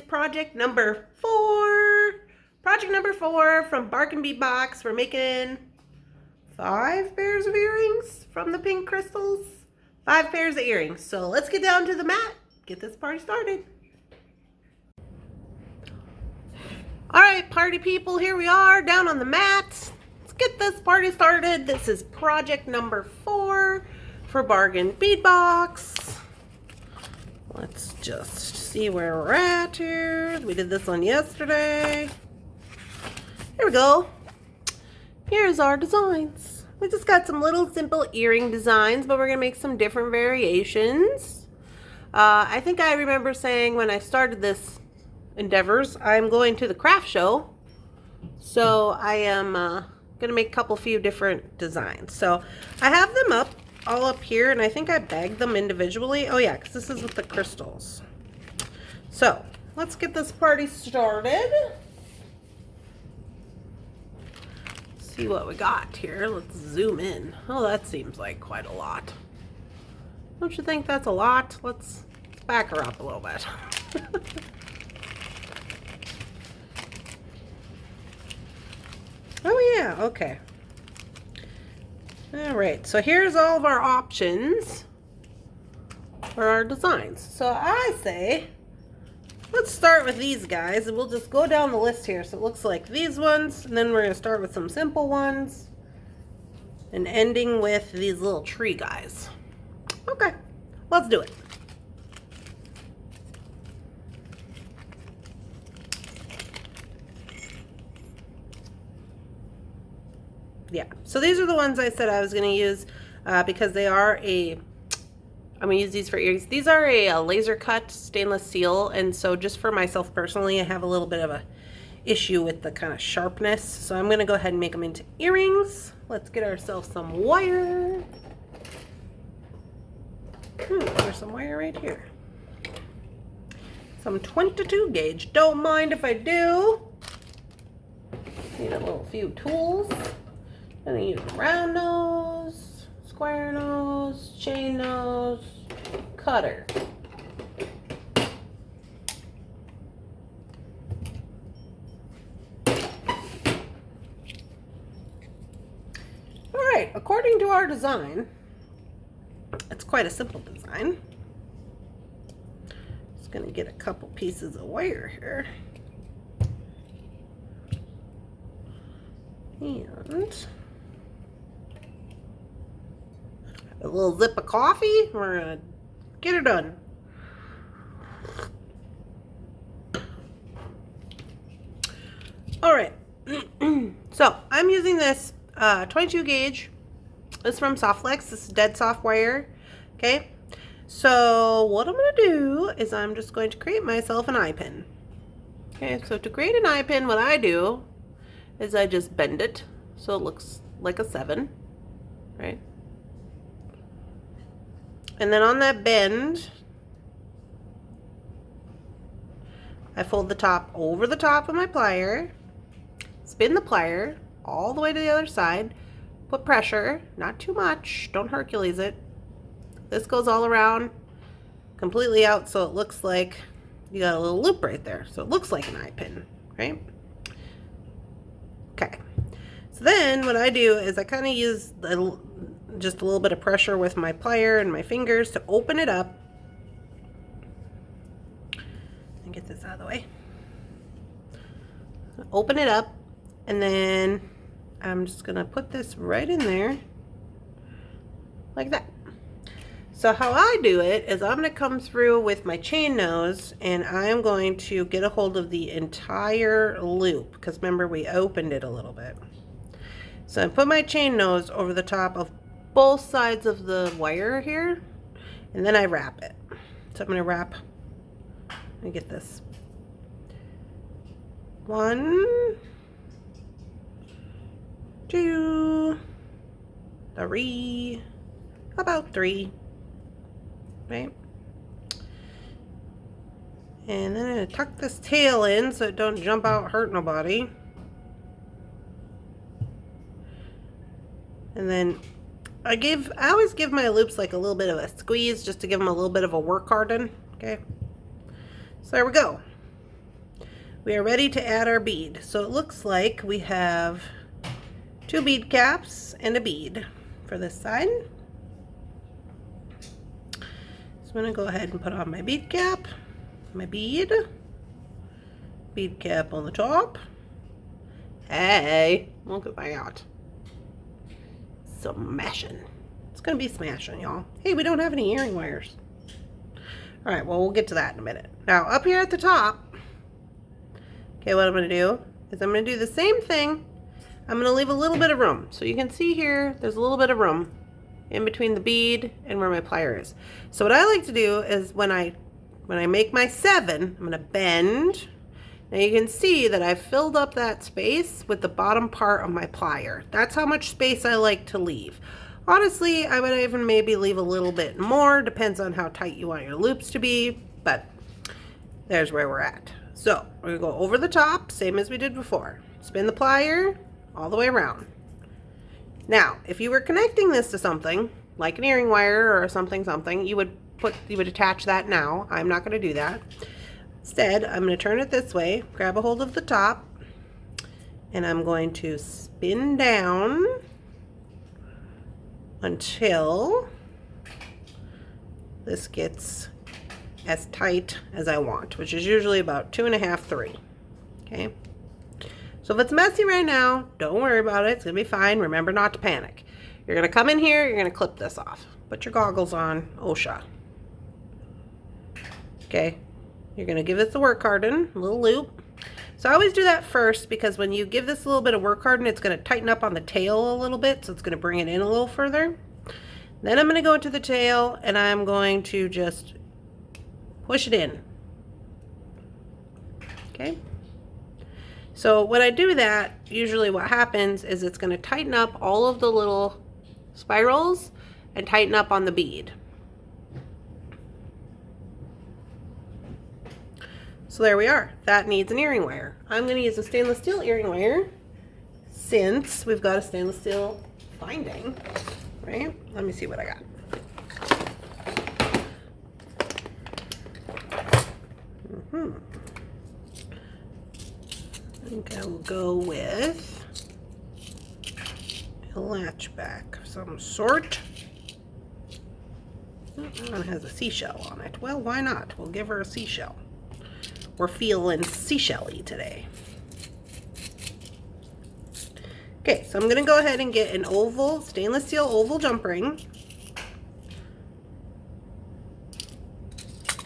project number 4. Project number 4 from Bargain Bead Box. We're making 5 pairs of earrings from the pink crystals. 5 pairs of earrings. So let's get down to the mat. Get this party started. Alright, party people, here we are down on the mat. Let's get this party started. This is project number 4 for Bargain Bead Box. Let's just see where we're at here. We did this one yesterday. Here we go. Here's our designs. We just got some little simple earring designs, but we're going to make some different variations. I think I remember saying when I started this endeavors, I'm going to the craft show. So I am going to make a few different designs. So I have them all up here, and I think I bagged them individually. Oh yeah, because this is with the crystals. So let's get this party started. See what we got here. Let's zoom in. Oh, that seems like quite a lot. Don't you think that's a lot? Let's back her up a little bit. Oh yeah, okay. All right, so here's all of our options for our designs. So I say, let's start with these guys, and we'll just go down the list here. So it looks like these ones, and then we're gonna start with some simple ones, and ending with these little tree guys. Okay, let's do it. Yeah, so these are the ones I said I was going to use because they are I'm going to use these for earrings. These are a laser cut stainless steel, and so just for myself personally, I have a little bit of a issue with the kind of sharpness. So I'm going to go ahead and make them into earrings. Let's get ourselves some wire. There's some wire right here. Some 22 gauge. Don't mind if I do. Need a little few tools. I'm going to use round nose, square nose, chain nose, cutter. Alright, according to our design, it's quite a simple design. Just going to get a couple pieces of wire here. And a little zip of coffee. We're gonna get her done. All right. So I'm using this 22 gauge. This is from Softflex. This is dead soft wire. Okay. So what I'm gonna do is I'm just going to create myself an eye pin. Okay. So to create an eye pin, what I do is I just bend it so it looks like a 7, right? And then on that bend, I fold the top over the top of my plier, spin the plier all the way to the other side, put pressure, not too much, don't Hercules it. This goes all around, completely out, so it looks like you got a little loop right there. So it looks like an eye pin, right? Okay. So then what I do is I kind of use just a little bit of pressure with my plier and my fingers to open it up. And get this out of the way. Open it up, and then I'm just gonna put this right in there like that. So how I do it is I'm gonna come through with my chain nose, and I'm going to get a hold of the entire loop, because remember we opened it a little bit. So I put my chain nose over the top of both sides of the wire here, and then I wrap it. So I'm going to wrap, let me get this, 1, 2, 3, about 3, right? And then I'm going to tuck this tail in so it don't jump out, hurt nobody. And then I always give my loops like a little bit of a squeeze just to give them a little bit of a work harden. Okay. So there we go. we are ready to add our bead. So it looks like we have 2 bead caps and a bead for this side. So I'm going to go ahead and put on my bead cap, my bead cap on the top. Hey, look at that. Smashing. It's going to be smashing, y'all. Hey, we don't have any earring wires. All right, well, we'll get to that in a minute. Now, up here at the top, okay, what I'm going to do is I'm going to do the same thing. I'm going to leave a little bit of room. So you can see here, there's a little bit of room in between the bead and where my plier is. So what I like to do is when I make my 7, I'm going to bend. Now you can see that I've filled up that space with the bottom part of my plier. That's how much space I like to leave. Honestly, I would even maybe leave a little bit more, depends on how tight you want your loops to be, but there's where we're at. So we're gonna go over the top, same as we did before. Spin the plier all the way around. Now, if you were connecting this to something, like an earring wire or something, you would attach that now. I'm not gonna do that. Instead, I'm going to turn it this way, grab a hold of the top, and I'm going to spin down until this gets as tight as I want, which is usually about 2.5, 3. Okay. So if it's messy right now, don't worry about it. It's going to be fine. Remember not to panic. You're going to come in here, you're going to clip this off. Put your goggles on, OSHA. Okay. You're going to give this a work harden, a little loop. So I always do that first because when you give this a little bit of work harden, it's going to tighten up on the tail a little bit, so it's going to bring it in a little further. Then I'm going to go into the tail and I'm going to just push it in. Okay. So when I do that, usually what happens is it's going to tighten up all of the little spirals and tighten up on the bead. So there we are. That needs an earring wire. I'm going to use a stainless steel earring wire since we've got a stainless steel binding, right? Let me see what I got. I think I will go with a latch back of some sort. That one has a seashell on it. Well, why not? We'll give her a seashell. We're feeling seashell-y today. Okay, so I'm going to go ahead and get an oval, stainless steel oval jump ring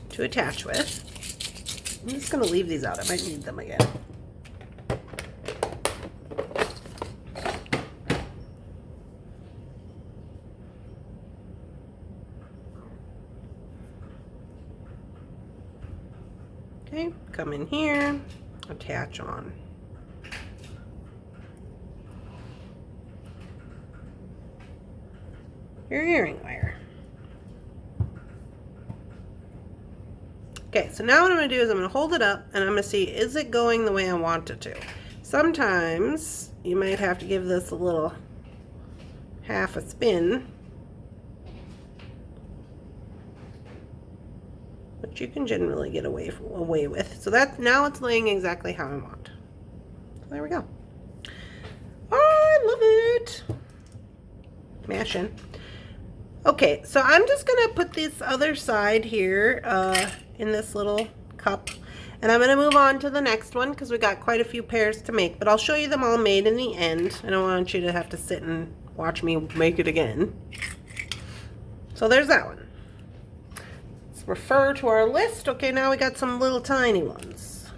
to attach with. I'm just going to leave these out. I might need them again. Okay, come in here, attach on. Your earring wire. Okay, so now what I'm going to do is I'm going to hold it up and I'm going to see, is it going the way I want it to? Sometimes you might have to give this a little half a spin, which you can generally get away with. So that's, now it's laying exactly how I want. So there we go. Oh, I love it. Mashing. Okay, so I'm just gonna put this other side here in this little cup, and I'm gonna move on to the next one because we got quite a few pairs to make, but I'll show you them all made in the end. I don't want you to have to sit and watch me make it again. So there's that one. Let's refer to our list. Okay, now we got some little tiny ones.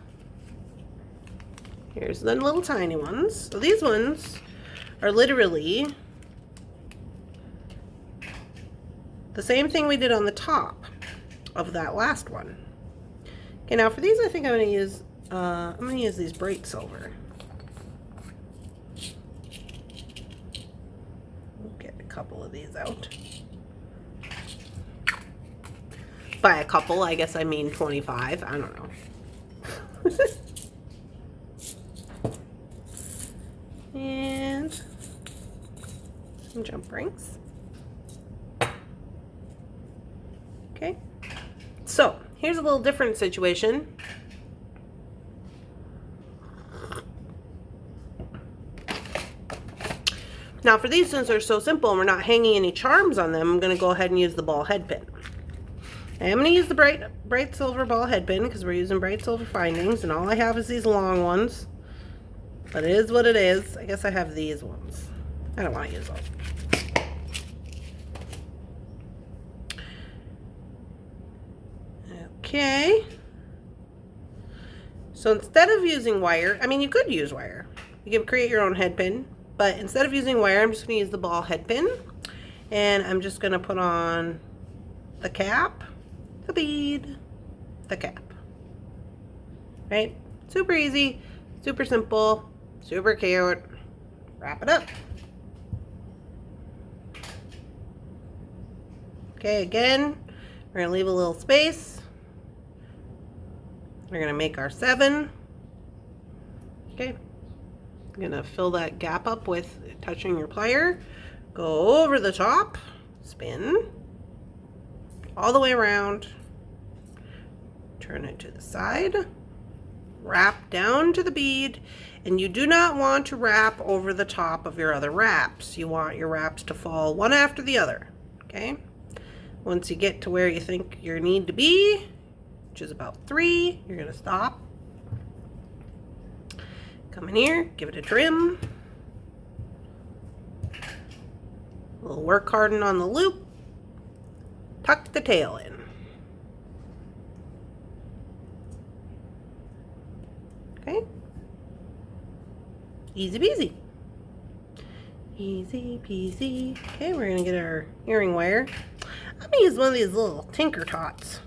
Here's the little tiny ones. So these ones are literally the same thing we did on the top of that last one. Okay, now for these, I think I'm gonna use these bright silver. Get a couple of these out. By a couple, I guess I mean 25. I don't know. And some jump rings. Okay, so here's a little different situation. Now for these, since they're so simple and we're not hanging any charms on them, I'm going to go ahead and use the ball head pin. I'm going to use the bright silver ball head pin because we're using bright silver findings, and all I have is these long ones. But it is what it is. I guess I have these ones. I don't want to use those. Okay. So instead of using wire, I mean, you could use wire. You can create your own head pin, but instead of using wire, I'm just going to use the ball head pin, and I'm just going to put on the cap, the bead, the cap. Right? Super easy, super simple, super cute. Wrap it up. Okay, again, we're going to leave a little space. We're going to make our 7. Okay. I'm going to fill that gap up with touching your plier. Go over the top. Spin. All the way around. Turn it to the side. Wrap down to the bead. And you do not want to wrap over the top of your other wraps. You want your wraps to fall one after the other. Okay. Once you get to where you think you need to be, which is about 3, you're going to stop. Come in here, give it a trim. A little work harden on the loop. Tuck the tail in. Okay. Easy peasy. Easy peasy. Okay, we're going to get our earring wire. I'm going to use one of these little Tinker Tots.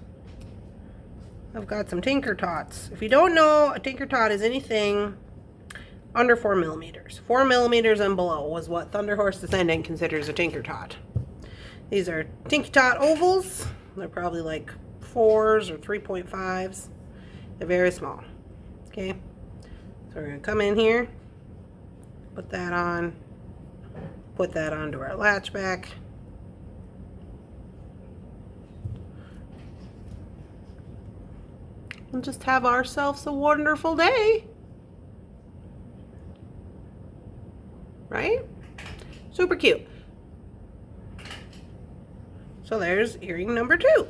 I've got some Tinker Tots. If you don't know, a Tinker Tot is anything under 4 millimeters. 4 millimeters and below was what Thunderhorse Descendant considers a Tinker Tot. These are Tinker Tot ovals. They're probably like 4s or 3.5s. They're very small. Okay, so we're going to come in here, put that on, put that onto our latch back. And just have ourselves a wonderful day. Right? Super cute. So there's earring number 2.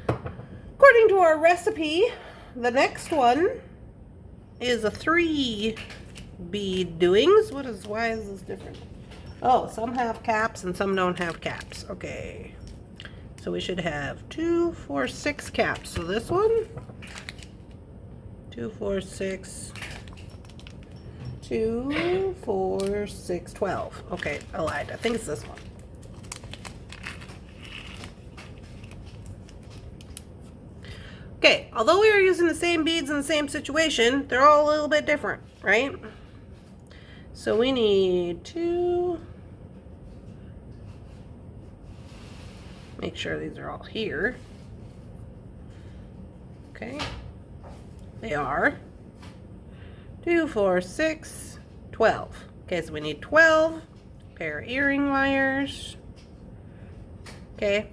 According to our recipe, the next one is a 3 bead doings. Why is this different? Oh, some have caps and some don't have caps. Okay. So we should have 2, 4, 6 caps. So this one, 2, 4, 6, 2, 4, 6, 12. Okay, I lied. I think it's this one. Okay, although we are using the same beads in the same situation, they're all a little bit different, right? So we need 2. Make sure these are all here. Okay. They are 2, 4, 6, 12. Okay, so we need 12 pair of earring wires. Okay.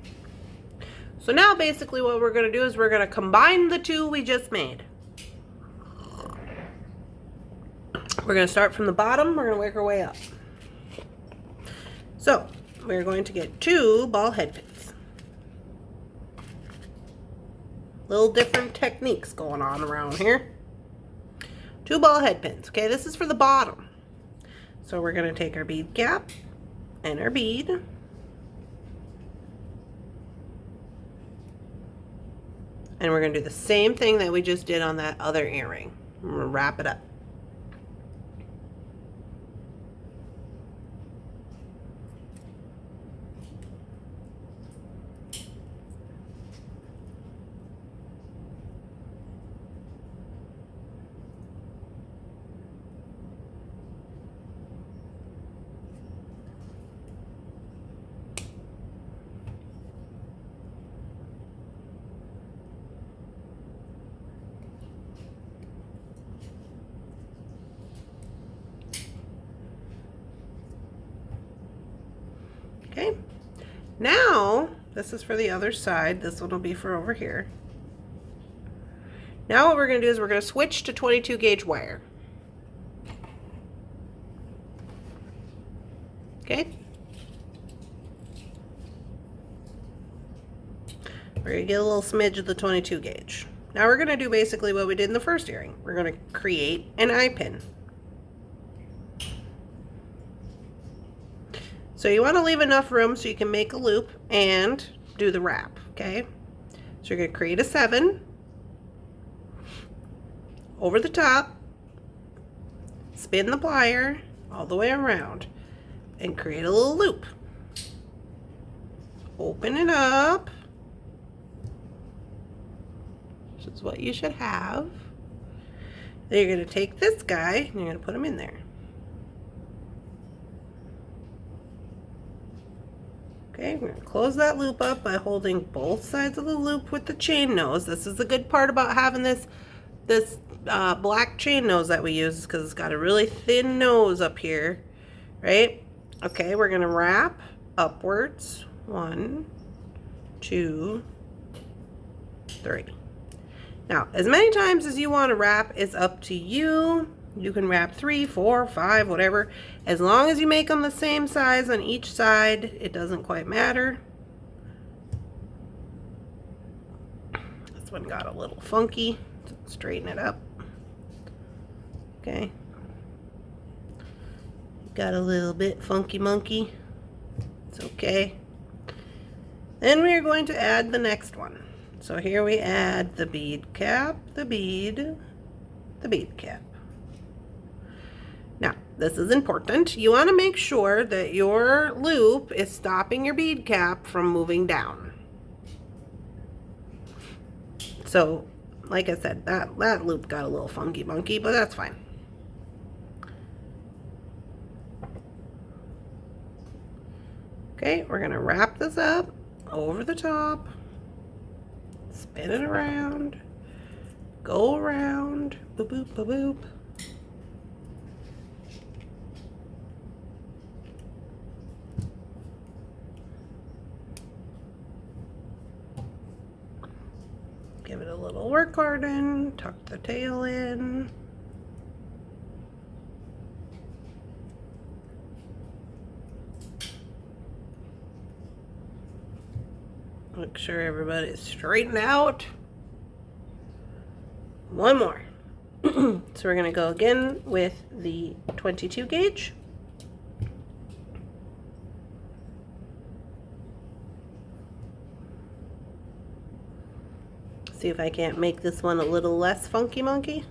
So now basically what we're going to do is we're going to combine the 2 we just made. We're going to start from the bottom. We're going to work our way up. So we're going to get 2 ball head pins. Little different techniques going on around here. 2 ball head pins. Okay, this is for the bottom. So we're going to take our bead cap and our bead. And we're going to do the same thing that we just did on that other earring. I'm going to wrap it up. Okay, now this is for the other side. This one will be for over here. Now what we're going to do is we're going to switch to 22 gauge wire. Okay. We're going to get a little smidge of the 22 gauge. Now we're going to do basically what we did in the first earring. We're going to create an eye pin. So you want to leave enough room so you can make a loop and do the wrap, okay? So you're going to create a 7 over the top, spin the plier all the way around, and create a little loop. Open it up. This is what you should have. Then you're going to take this guy and you're going to put him in there. Okay, we're going to close that loop up by holding both sides of the loop with the chain nose. This is the good part about having this black chain nose that we use, because it's got a really thin nose up here, right? Okay, we're going to wrap upwards. 1, 2, 3. Now, as many times as you want to wrap is up to you. You can wrap 3, 4, 5, whatever. As long as you make them the same size on each side, it doesn't quite matter. This one got a little funky. Straighten it up. Okay. Got a little bit funky monkey. It's okay. Then we are going to add the next one. So here we add the bead cap, the bead cap. Now, this is important. You want to make sure that your loop is stopping your bead cap from moving down. So, like I said, that loop got a little funky monkey, but that's fine. Okay, we're going to wrap this up over the top. Spin it around, go around, boop, boop, boop, boop. Give it a little work harden, tuck the tail in. Make sure everybody's straightened out. One more. So we're going to go again with the 22 gauge. See if I can't make this one a little less funky monkey.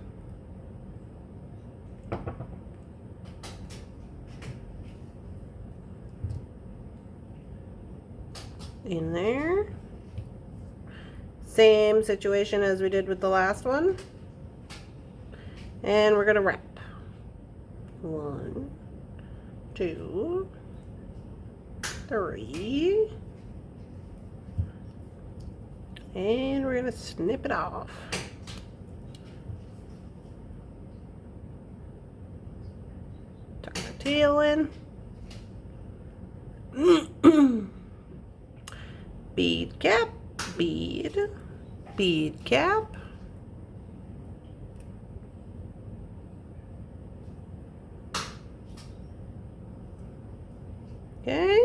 In there. Same situation as we did with the last one. And we're going to wrap. 1, 2, 3. And we're going to snip it off. Tuck the tail in. Bead cap, bead cap. Okay,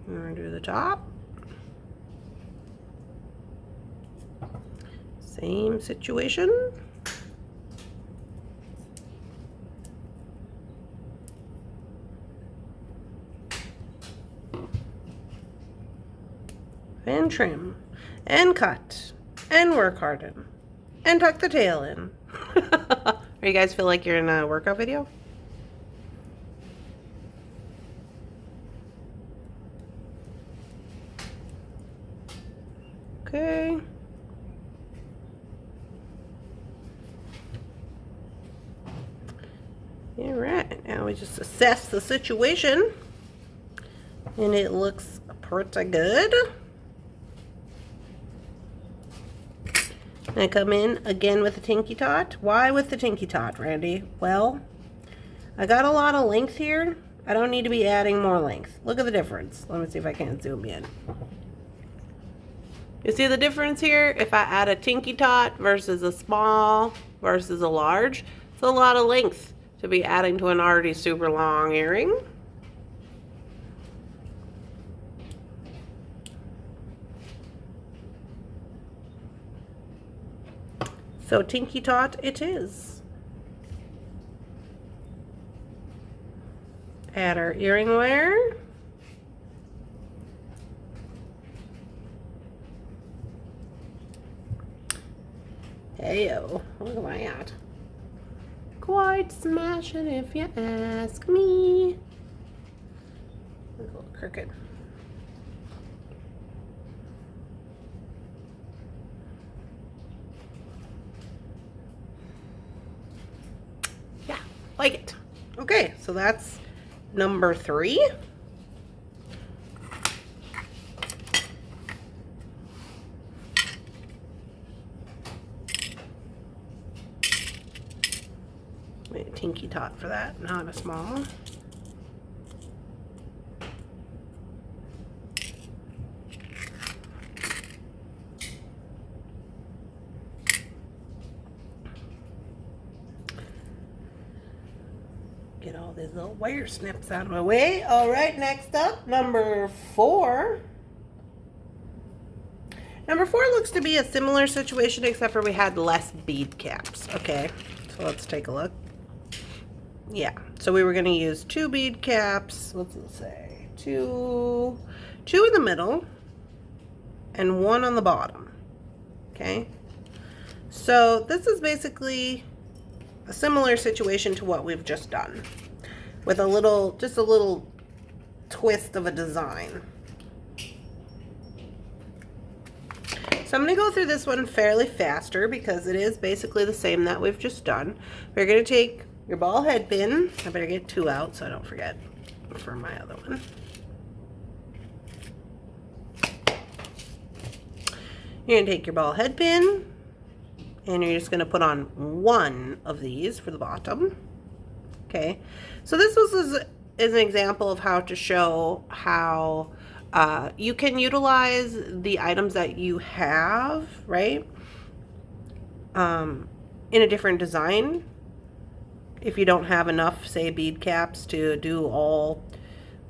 we're going to do the top. Same situation. And trim, and cut, and work harden, and tuck the tail in. Are you guys feel like you're in a workout video? Okay. All right, now we just assess the situation, and it looks pretty good. I come in again with the Tinky Tot. Why with the Tinky Tot, Randy? Well, I got a lot of length here. I don't need to be adding more length. Look at the difference. Let me see if I can zoom in. You see the difference here? If I add a tinky tot versus a small versus a large, it's a lot of length to be adding to an already super long earring. So tinky tot it is. Add our earring wire. Heyo, look at my at. Quite smashing if you ask me. It's a little crooked. Yeah, like it. Okay, so that's number 3. A tinky tot for that, not a small. Get all these little wire snips out of my way. All right, next up, number 4. Number 4 looks to be a similar situation, except for we had less bead caps. Okay, so let's take a look. Yeah, so we were going to use 2 bead caps. What's it say? 2 in the middle and 1 on the bottom. Okay, so this is basically a similar situation to what we've just done, with just a little twist of a design. So I'm going to go through this one fairly faster because it is basically the same that we've just done. We're going to take your ball head pin. I better get 2 out so I don't forget for my other one. You're going to take your ball head pin and you're just going to put on 1 of these for the bottom. Okay, so this is an example of how to show how you can utilize the items that you have, right, in a different design. If you don't have enough, say, bead caps to do all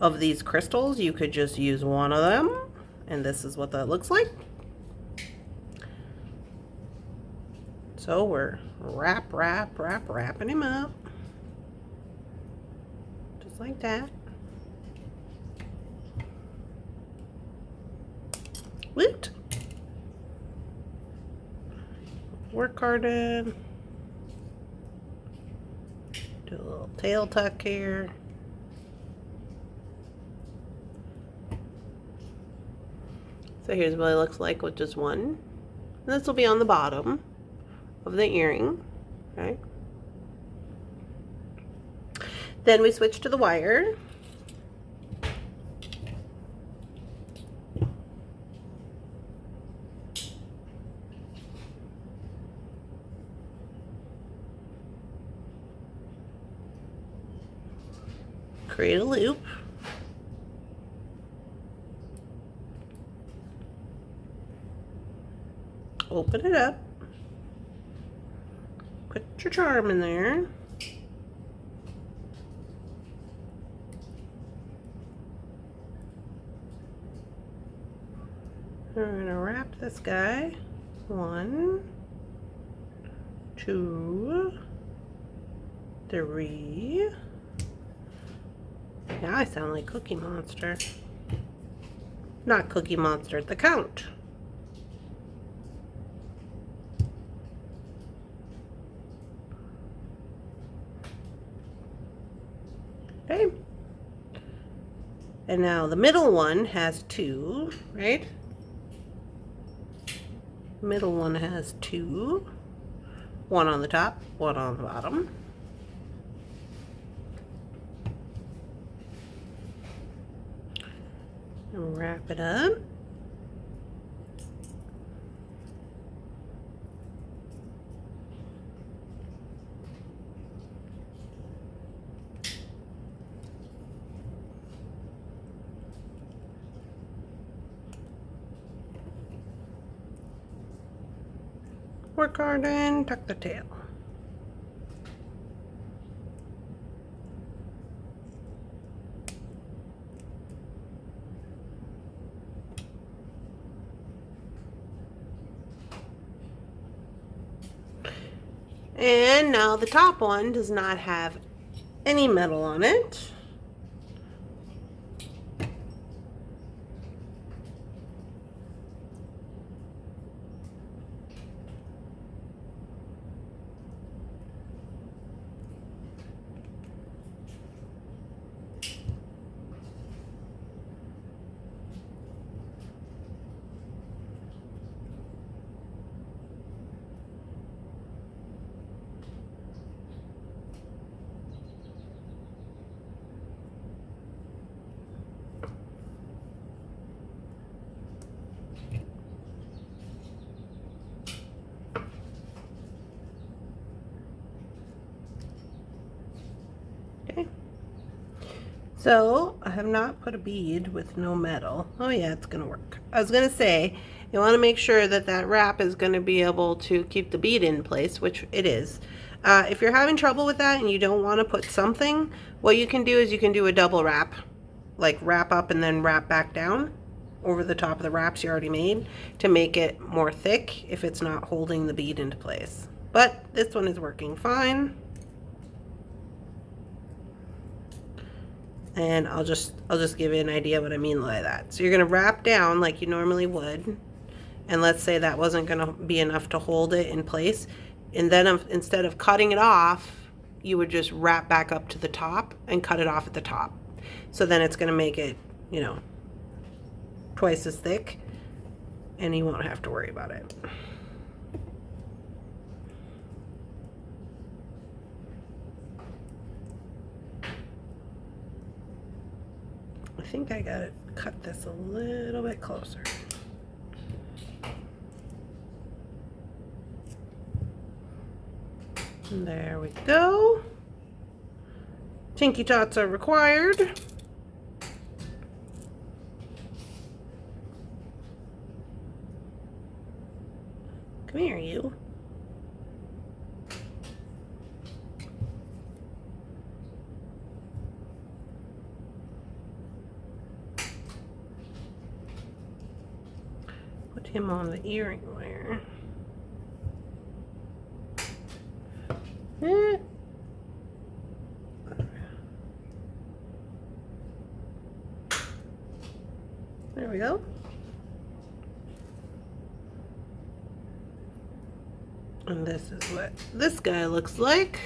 of these crystals, you could just use 1 of them, and this is what that looks like. So we're wrapping him up. Just like that. Woot! Work card in. Do a little tail tuck here. So here's what it looks like with just 1. And this will be on the bottom of the earring, right? Then we switch to the wire. Create a loop. Open it up. Put your charm in there. We're going to wrap this guy. 1, 2, 3. Now I sound like Cookie Monster. Not Cookie Monster, the Count. Okay. And now the middle one has 2, right? Middle one has 2. 1 on the top, 1 on the bottom. And wrap it up. work hard and tuck the tail. And now the top one does not have any metal on it. Okay. So I have not put a bead with no metal. Oh yeah, it's gonna work. I was gonna say, you wanna make sure that that wrap is gonna be able to keep the bead in place, which it is. If you're having trouble with that and you don't wanna put something, what you can do is you can do a double wrap. Like wrap up and then wrap back down over the top of the wraps you already made to make it more thick if it's not holding the bead into place. But this one is working fine. And I'll just give you an idea what I mean by that. So you're gonna wrap down like you normally would, and let's say that wasn't gonna be enough to hold it in place, and then instead of cutting it off, you would just wrap back up to the top and cut it off at the top. So then it's gonna make it, you know, twice as thick, and you won't have to worry about it. I think I gotta cut this a little bit closer. And there we go. Tinky tots are required. Come here, you. Put him on the earring wire. There we go. And this is what this guy looks like.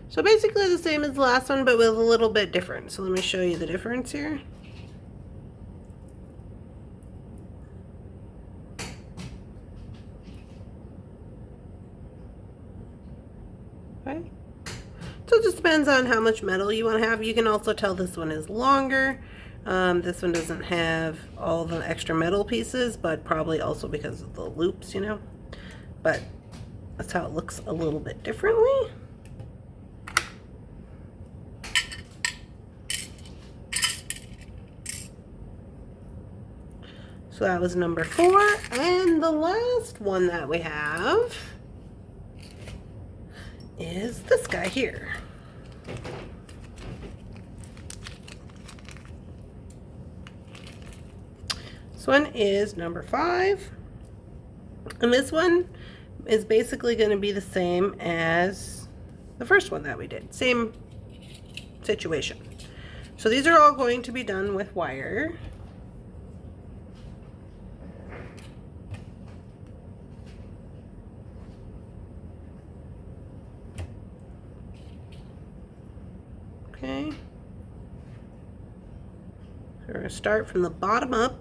So basically the same as the last one, but with a little bit different. So let me show you the difference here. Okay. So it just depends on how much metal you want to have. You can also tell this one is longer. This one doesn't have all the extra metal pieces, but probably also because of the loops, you know. But that's how it looks a little bit differently. So that was number 4. And the last one that we have is this guy here. This one is number 5, and this one is basically going to be the same as the first one that we did. Same situation. So these are all going to be done with wire. Okay. So we're going to start from the bottom up.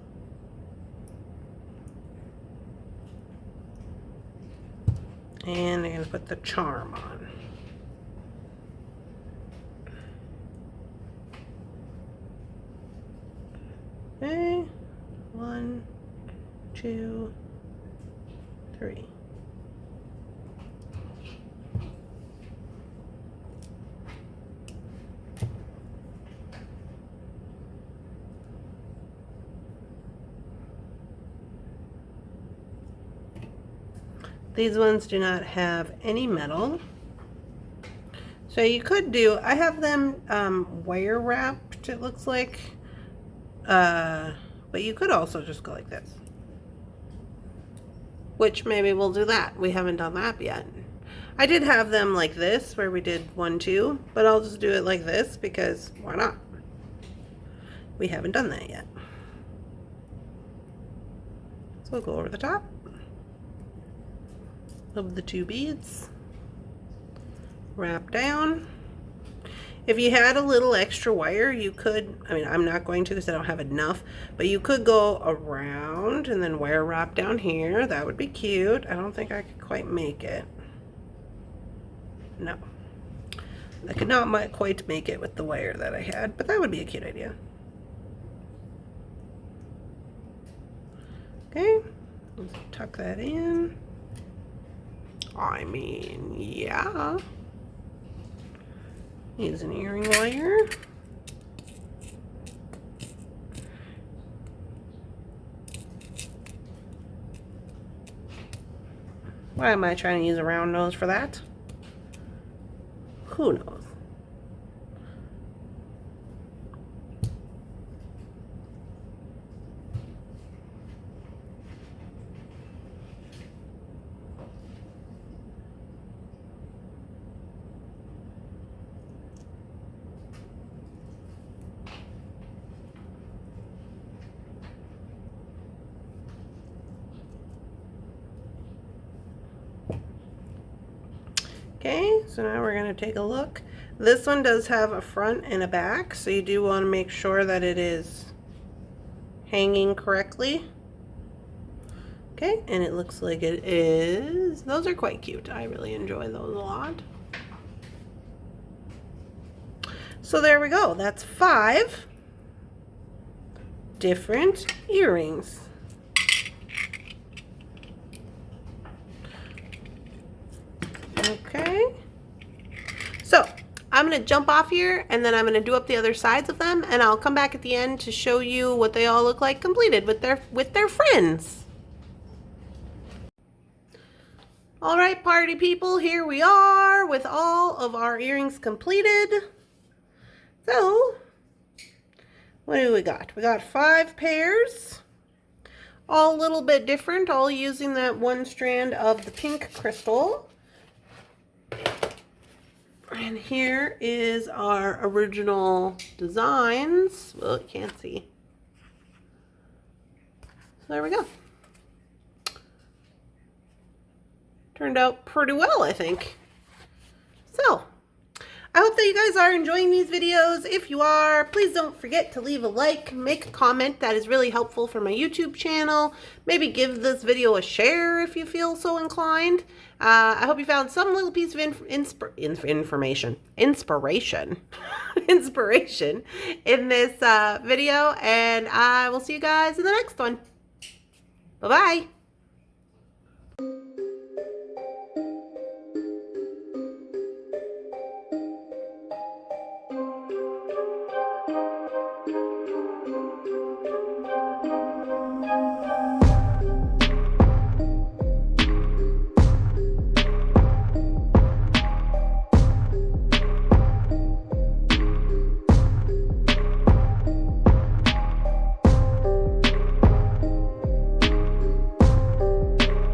And I'm going to put the charm on. Okay, 1, 2, 3. These ones do not have any metal. So you could do, I have them wire wrapped, it looks like. But you could also just go like this. Which maybe we'll do that. We haven't done that yet. I did have them like this, where we did 1, 2, but I'll just do it like this because why not? We haven't done that yet. So we'll go over the top of the 2 beads, wrap down. If you had a little extra wire, you could, I mean, I'm not going to because I don't have enough, but you could go around and then wire wrap down here. That would be cute. I don't think I could quite make it. No. I could not quite make it with the wire that I had, but that would be a cute idea. Okay, let's tuck that in. I mean, yeah. Needs an earring wire. Why am I trying to use a round nose for that? Who knows? Okay, so now we're going to take a look. This one does have a front and a back, so you do want to make sure that it is hanging correctly. Okay, and it looks like it is. Those are quite cute. I really enjoy those a lot. So there we go. That's 5 different earrings. Okay, so I'm going to jump off here and then I'm going to do up the other sides of them, and I'll come back at the end to show you what they all look like completed with their friends. All right, party people, here we are with all of our earrings completed. So what do we got? We got 5 pairs, all a little bit different, all using that one strand of the pink crystal. And here is our original designs. Well, you can't see. So there we go. Turned out pretty well, I think. So, I hope that you guys are enjoying these videos. If you are, please don't forget to leave a like, make a comment. That is really helpful for my YouTube channel. Maybe give this video a share if you feel so inclined. I hope you found some little piece of inspiration in this video, and I will see you guys in the next one. Bye-bye.